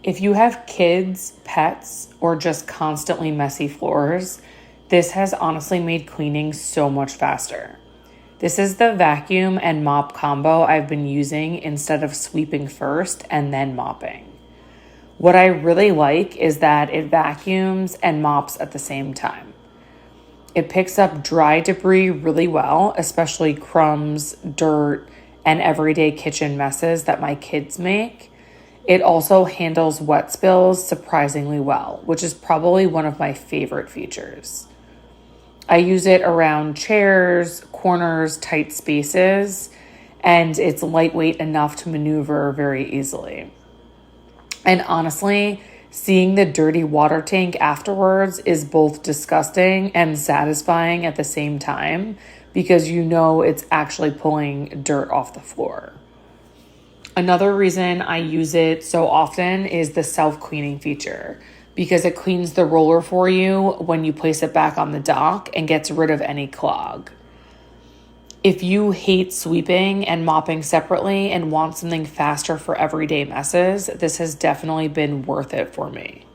If you have kids, pets, or just constantly messy floors, this has honestly made cleaning so much faster. This is the vacuum and mop combo I've been using instead of sweeping first and then mopping. What I really like is that it vacuums and mops at the same time. It picks up dry debris really well, especially crumbs, dirt, and everyday kitchen messes that my kids make. It also handles wet spills surprisingly well, which is probably one of my favorite features. I use it around chairs, corners, tight spaces, and it's lightweight enough to maneuver very easily. And honestly, seeing the dirty water tank afterwards is both disgusting and satisfying at the same time because you know it's actually pulling dirt off the floor. Another reason I use it so often is the self-cleaning feature because it cleans the roller for you when you place it back on the dock and gets rid of any clog. If you hate sweeping and mopping separately and want something faster for everyday messes, this has definitely been worth it for me.